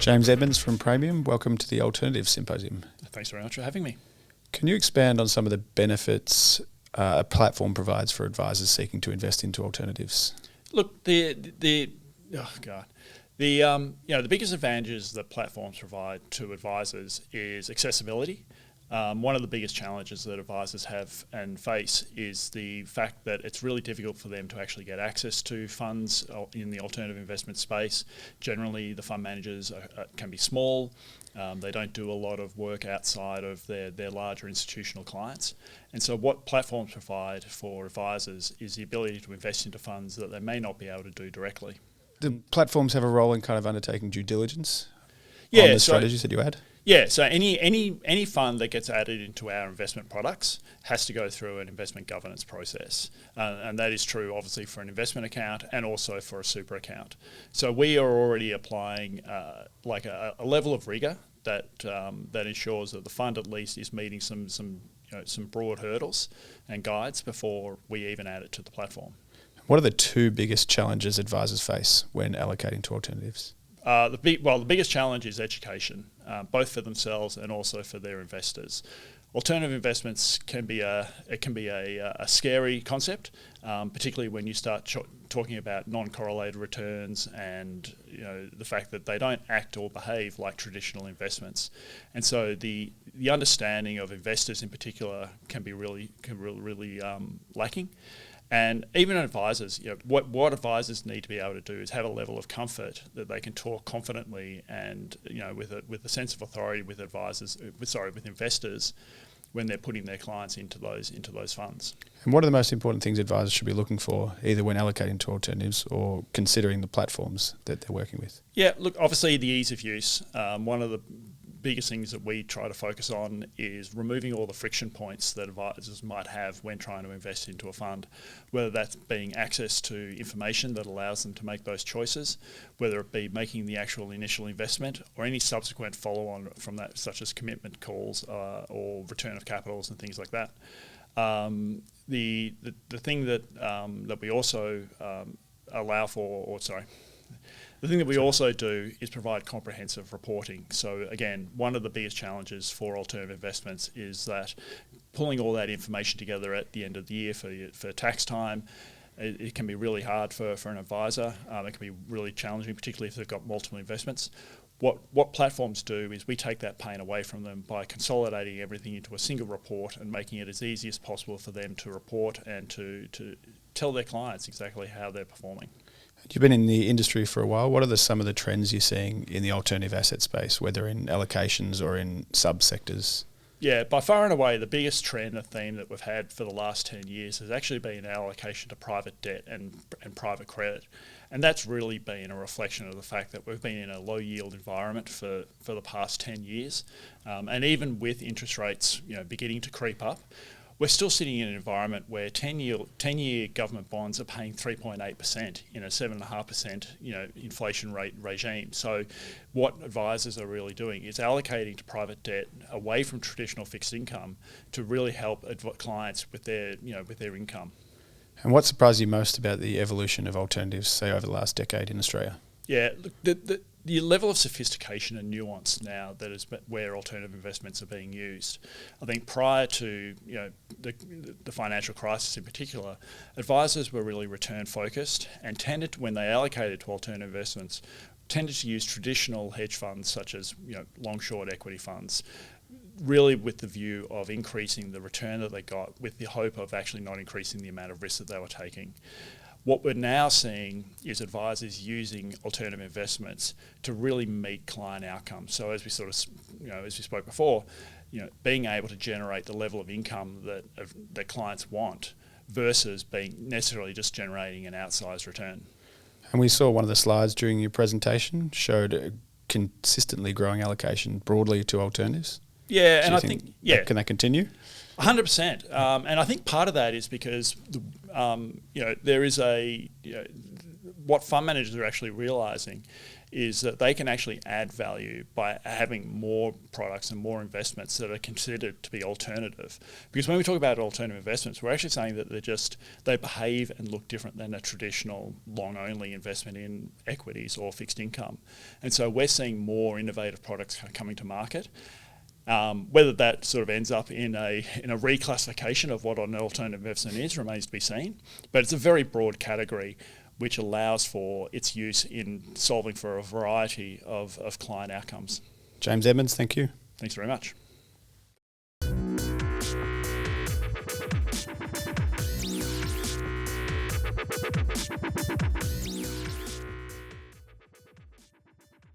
James Edmonds from Praemium, welcome to the Alternative Symposium. Thanks very much for having me. Can you expand on some of the benefits a platform provides for advisors seeking to invest into alternatives? Look, the biggest advantages that platforms provide to advisors is accessibility. One of the biggest challenges that advisors have and face is the fact that it's really difficult for them to actually get access to funds in the alternative investment space. Generally, the fund managers can be small. They don't do a lot of work outside of their larger institutional clients. And so what platforms provide for advisors is the ability to invest into funds that they may not be able to do directly. Do platforms have a role in kind of undertaking due diligence on the strategies that you add? Yeah, so any fund that gets added into our investment products has to go through an investment governance process. And that is true, obviously, for an investment account and also for a super account. So we are already applying a level of rigour that ensures that the fund at least is meeting some broad hurdles and guides before we even add it to the platform. What are the two biggest challenges advisors face when allocating to alternatives? The biggest challenge is education, both for themselves and also for their investors. Alternative investments can be a scary concept, particularly when you start talking about non-correlated returns and the fact that they don't act or behave like traditional investments. And so the understanding of investors in particular can be really lacking. And even advisors, what advisors need to be able to do is have a level of comfort that they can talk confidently and with a sense of authority with investors when they're putting their clients into those funds. And what are the most important things advisors should be looking for, either when allocating to alternatives or considering the platforms that they're working with? Yeah, look, obviously the ease of use. One of the biggest things that we try to focus on is removing all the friction points that advisors might have when trying to invest into a fund, whether that's being access to information that allows them to make those choices, whether it be making the actual initial investment or any subsequent follow-on from that, such as commitment calls or return of capitals and things like that. The thing that we also The thing that we also do is provide comprehensive reporting. So again, one of the biggest challenges for alternative investments is that pulling all that information together at the end of the year for tax time, it can be really hard for an advisor. It can be really challenging, particularly if they've got multiple investments. What platforms do is we take that pain away from them by consolidating everything into a single report and making it as easy as possible for them to report and to tell their clients exactly how they're performing. You've been in the industry for a while. What are some of the trends you're seeing in the alternative asset space, whether in allocations or in subsectors? Yeah, by far and away, the biggest trend, a theme that we've had for the last 10 years has actually been allocation to private debt and private credit. And that's really been a reflection of the fact that we've been in a low yield environment for the past 10 years. And even with interest rates beginning to creep up, we're still sitting in an environment where 10-year government bonds are paying 3.8% in a 7.5% inflation rate regime. So what advisors are really doing is allocating to private debt away from traditional fixed income to really help clients with their income. And what surprised you most about the evolution of alternatives, say, over the last decade in Australia? Yeah, look, the level of sophistication and nuance now that is where alternative investments are being used. I think prior to the financial crisis in particular, advisors were really return focused and tended to, when they allocated to alternative investments, tended to use traditional hedge funds such as long short equity funds, really with the view of increasing the return that they got with the hope of actually not increasing the amount of risk that they were taking. What we're now seeing is advisors using alternative investments to really meet client outcomes. So as we as we spoke before, being able to generate the level of income that clients want versus being necessarily just generating an outsized return. And we saw one of the slides during your presentation showed a consistently growing allocation broadly to alternatives. Yeah, and I think can that continue? 100%, and I think part of that is because there is what fund managers are actually realising is that they can actually add value by having more products and more investments that are considered to be alternative. Because when we talk about alternative investments, we're actually saying that they behave and look different than a traditional long-only investment in equities or fixed income. And so we're seeing more innovative products coming to market. Whether that sort of ends up in a reclassification of what an alternative investment is remains to be seen. But it's a very broad category which allows for its use in solving for a variety of client outcomes. James Edmonds, thank you. Thanks very much.